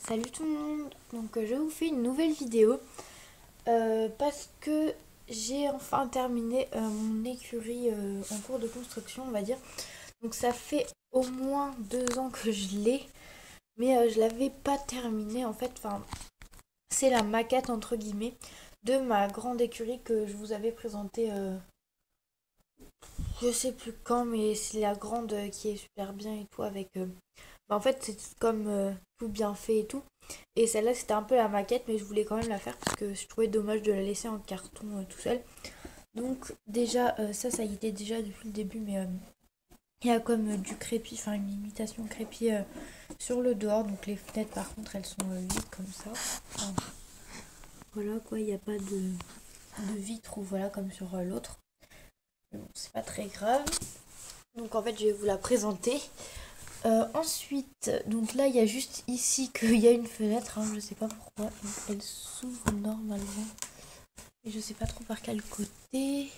Salut tout le monde. Donc je vous fais une nouvelle vidéo parce que j'ai enfin terminé mon écurie en cours de construction, on va dire. Donc ça fait au moins 2 ans que je l'ai, mais je l'avais pas terminé en fait. Enfin, c'est la maquette entre guillemets de ma grande écurie que je vous avais présentée. Je sais plus quand, mais c'est la grande qui est super bien et tout avec. En fait, c'est comme tout bien fait et tout. Et celle-là, c'était un peu la maquette, mais je voulais quand même la faire parce que je trouvais dommage de la laisser en carton tout seul. Donc déjà, ça y était déjà depuis le début, mais il y a comme du crépi, enfin une imitation crépi sur le dehors. Donc les fenêtres, par contre, elles sont vides comme ça. Enfin, voilà quoi, il n'y a pas de vitre ou voilà comme sur l'autre. Mais bon, c'est pas très grave. Donc en fait, je vais vous la présenter. Ensuite, donc là, il y a juste ici qu'il y a une fenêtre, hein, je sais pas pourquoi. Donc, elle s'ouvre normalement. Et je sais pas trop par quel côté.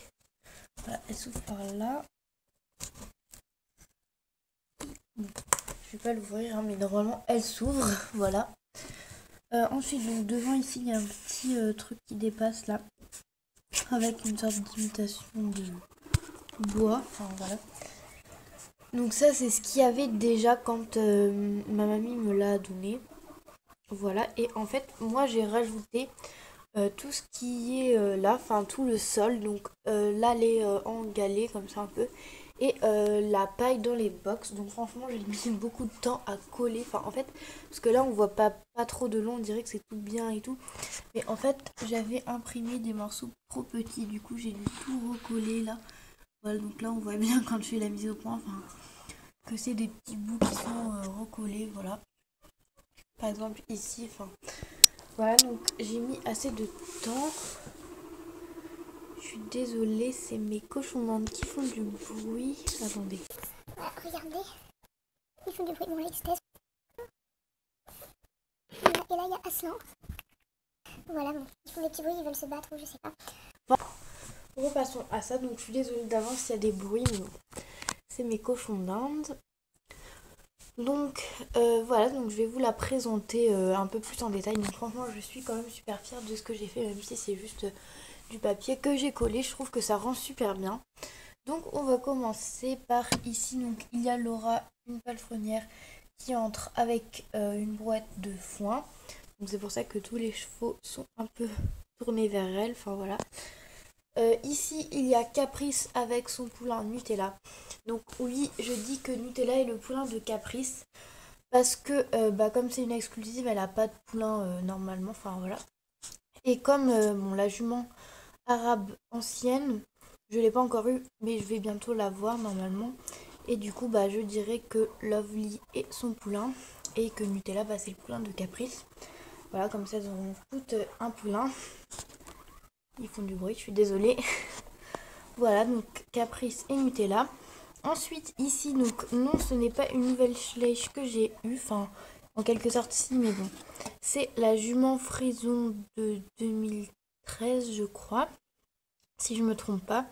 Voilà, elle s'ouvre par là. Bon, je vais pas l'ouvrir, hein, mais normalement, elle s'ouvre. Voilà. Ensuite, donc devant ici, il y a un petit truc qui dépasse là. Avec une sorte d'imitation de bois. Enfin, voilà. Donc ça, c'est ce qu'il y avait déjà quand ma mamie me l'a donné. Voilà, et en fait, moi j'ai rajouté tout ce qui est là, enfin tout le sol, donc là les en galets comme ça un peu, et la paille dans les box. Donc franchement, j'ai mis beaucoup de temps à coller, enfin en fait, parce que là on voit pas trop de long, on dirait que c'est tout bien et tout. Mais en fait, j'avais imprimé des morceaux trop petits, du coup j'ai dû tout recoller là. Voilà, donc là on voit bien quand je fais la mise au point, enfin, que c'est des petits bouts qui sont recollés, voilà. Par exemple ici, enfin voilà, donc j'ai mis assez de temps. Je suis désolée, c'est mes cochons d'Inde qui font du bruit. Attendez. Ah, regardez, ils font du bruit. Bon, là, ils se taisent. Et là, il y a Aslan. Voilà, bon, ils font des petits bruits, ils veulent se battre ou je sais pas. Bon, repassons à ça. Donc je suis désolée d'avance s'il y a des bruits, mais bon, c'est mes cochons d'Inde. Donc voilà, donc je vais vous la présenter un peu plus en détail. Donc franchement, je suis quand même super fière de ce que j'ai fait, même si c'est juste du papier que j'ai collé. Je trouve que ça rend super bien. Donc on va commencer par ici. Donc il y a Laura, une palefrenière qui entre avec une brouette de foin. Donc c'est pour ça que tous les chevaux sont un peu tournés vers elle. Enfin voilà. Ici il y a Caprice avec son poulain Nutella. Donc oui, je dis que Nutella est le poulain de Caprice. Parce que comme c'est une exclusive, elle a pas de poulain normalement. Enfin voilà. Et comme bon, la jument arabe ancienne, je l'ai pas encore eu, mais je vais bientôt la voir normalement. Et du coup, je dirais que Lovely est son poulain et que Nutella, c'est le poulain de Caprice. Voilà, comme ça, elles auront toutes un poulain. Ils font du bruit, je suis désolée. Voilà, donc Caprice et Nutella. Ensuite, ici, donc non, ce n'est pas une nouvelle Schleich que j'ai eue. Enfin, en quelque sorte, si, mais bon. C'est la jument frison de 2013, je crois, si je me trompe pas.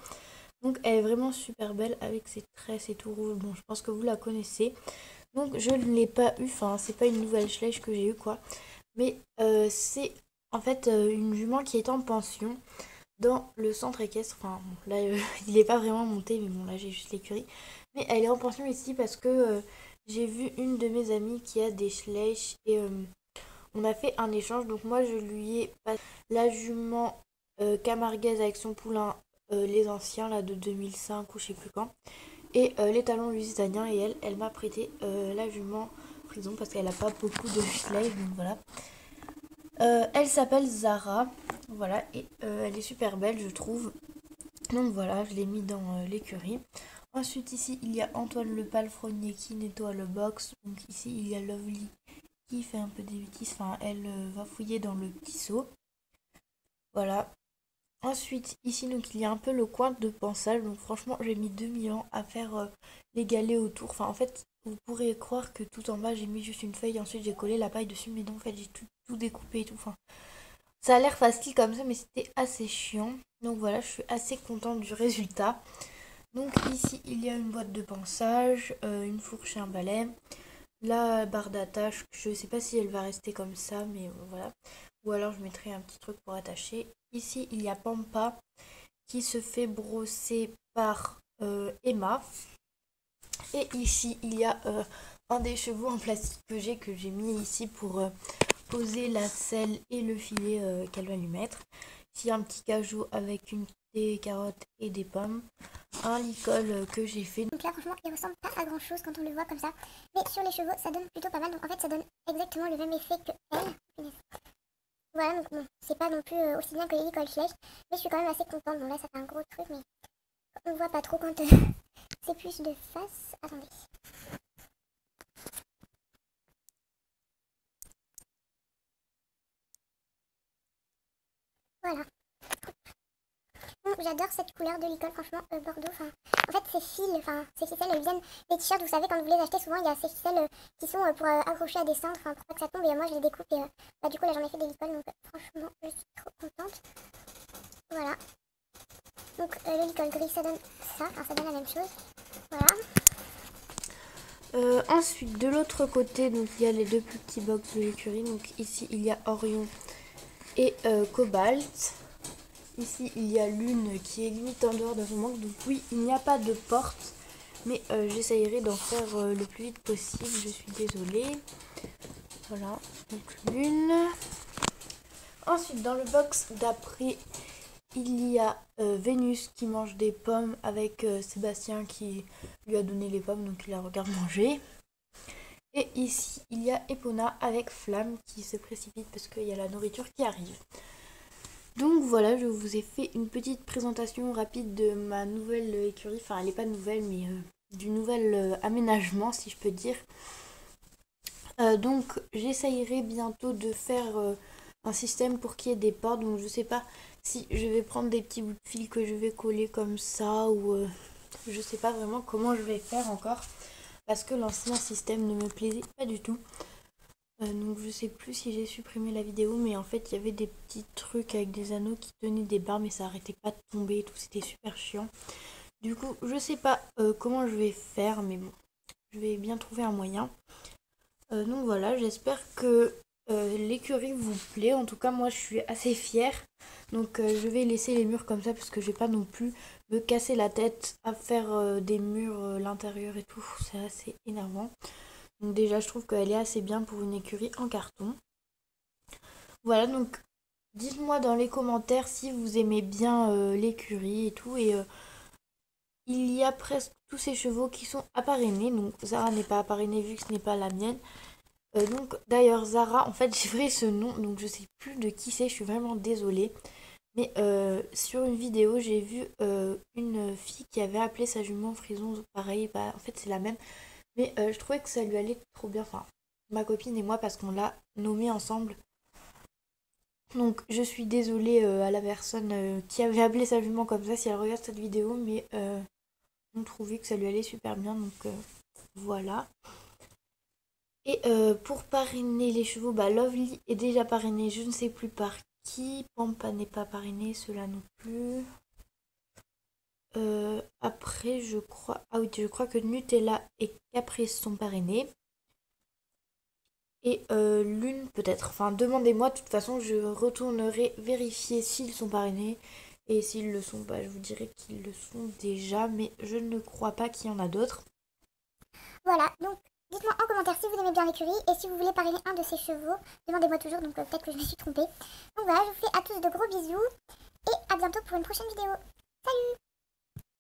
Donc elle est vraiment super belle avec ses tresses et tout rouge. Bon, je pense que vous la connaissez. Donc je ne l'ai pas eu, enfin c'est pas une nouvelle Schleich que j'ai eu quoi. Mais c'est en fait une jument qui est en pension dans le centre équestre. Enfin bon, là il n'est pas vraiment monté, mais bon là j'ai juste l'écurie. Mais elle est en pension ici parce que j'ai vu une de mes amies qui a des Schleich et on a fait un échange. Donc moi je lui ai passé la jument camarguaise avec son poulain, les anciens là de 2005 ou je sais plus quand, et les talons lusitaniens, et elle m'a prêté la jument prison parce qu'elle a pas beaucoup de slave, donc voilà. Elle s'appelle Zara, voilà, et elle est super belle je trouve. Donc voilà, je l'ai mis dans l'écurie. Ensuite ici il y a Antoine le palefrenier qui nettoie le box. Donc ici il y a Lovely qui fait un peu des bêtises, enfin elle va fouiller dans le petit seau. Voilà. Ensuite, ici, donc il y a un peu le coin de pensage. Donc franchement, j'ai mis 2000 ans à faire les galets autour. Enfin, en fait, vous pourrez croire que tout en bas, j'ai mis juste une feuille. Ensuite, j'ai collé la paille dessus. Mais non, en fait, j'ai tout découpé et tout. Enfin, ça a l'air facile comme ça, mais c'était assez chiant. Donc voilà, je suis assez contente du résultat. Donc ici, il y a une boîte de pensage, une fourche et un balai. la barre d'attache, je sais pas si elle va rester comme ça, mais voilà. Ou alors je mettrai un petit truc pour attacher. Ici, il y a Pampa qui se fait brosser par Emma. Et ici, il y a un des chevaux en plastique que j'ai mis ici pour poser la selle et le filet qu'elle va lui mettre. Ici, un petit cajou avec des carottes et des pommes. Un licol que j'ai fait. Donc là, franchement, il ressemble pas à grand chose quand on le voit comme ça. Mais sur les chevaux, ça donne plutôt pas mal. Donc en fait, ça donne exactement le même effet que elle. Voilà, donc bon, c'est pas non plus aussi bien que les licols Schleich. Mais je suis quand même assez contente. Bon, là, ça fait un gros truc, mais on voit pas trop quand c'est plus de face. Attendez. Voilà. J'adore cette couleur de licol, franchement, bordeaux. En fait, ces ficelles, elles viennent des t-shirts. Vous savez, quand vous les achetez, souvent, il y a ces ficelles qui sont pour accrocher à des cintres, pour pas que ça tombe. Et moi, je les découpe et du coup, là, j'en ai fait des licols. Donc, franchement, je suis trop contente. Voilà. Donc, le licol gris, ça donne ça. Ça donne la même chose. Voilà. Ensuite, de l'autre côté, donc il y a les deux plus petits box de l'écurie. Donc ici, il y a Orion et Cobalt. Ici, il y a Lune qui est limite en dehors de son manque. Donc oui, il n'y a pas de porte. Mais j'essayerai d'en faire le plus vite possible. Je suis désolée. Voilà, donc Lune. Ensuite, dans le box d'après, il y a Vénus qui mange des pommes avec Sébastien qui lui a donné les pommes. Donc il la regarde manger. Et ici, il y a Epona avec Flamme qui se précipite parce qu'il y a la nourriture qui arrive. Donc voilà, je vous ai fait une petite présentation rapide de ma nouvelle écurie. Enfin, elle n'est pas nouvelle, mais du nouvel aménagement, si je peux dire. Donc, j'essayerai bientôt de faire un système pour qu'il y ait des portes. Donc, je sais pas si je vais prendre des petits bouts de fil que je vais coller comme ça ou je sais pas vraiment comment je vais faire encore. Parce que l'ancien système ne me plaisait pas du tout. Donc je sais plus si j'ai supprimé la vidéo, mais en fait il y avait des petits trucs avec des anneaux qui tenaient des barres, mais ça arrêtait pas de tomber et tout, c'était super chiant. Du coup, je sais pas comment je vais faire, mais bon, je vais bien trouver un moyen. Donc voilà, j'espère que l'écurie vous plaît. En tout cas, moi je suis assez fière. Donc je vais laisser les murs comme ça parce que je vais pas non plus me casser la tête à faire des murs l'intérieur et tout. C'est assez énervant. Donc déjà, je trouve qu'elle est assez bien pour une écurie en carton. Voilà, donc dites-moi dans les commentaires si vous aimez bien l'écurie et tout. Et il y a presque tous ces chevaux qui sont apparenés. Donc Zara n'est pas apparenée vu que ce n'est pas la mienne. Donc d'ailleurs Zara, en fait j'ai pris ce nom, donc je sais plus de qui c'est, je suis vraiment désolée. Mais sur une vidéo, j'ai vu une fille qui avait appelé sa jument Frison. Pareil, bah, en fait c'est la même. Mais je trouvais que ça lui allait trop bien. Enfin, ma copine et moi, parce qu'on l'a nommé ensemble. Donc je suis désolée à la personne qui avait appelé sa jument comme ça si elle regarde cette vidéo. Mais on trouvait que ça lui allait super bien. Donc voilà. Et pour parrainer les chevaux, bah Lovely est déjà parrainé, je ne sais plus par qui. Pampa n'est pas parrainé, cela non plus. Après, je crois... Ah oui, je crois que Nutella et Caprice sont parrainés. Et Lune peut-être. Enfin, demandez-moi, de toute façon, je retournerai vérifier s'ils sont parrainés. Et s'ils le sont, bah, je vous dirai qu'ils le sont déjà. Mais je ne crois pas qu'il y en a d'autres. Voilà, donc dites-moi en commentaire si vous aimez bien l'écurie et si vous voulez parrainer un de ces chevaux. Demandez-moi toujours, donc peut-être que je me suis trompée. Donc voilà, je vous fais à tous de gros bisous et à bientôt pour une prochaine vidéo. Salut!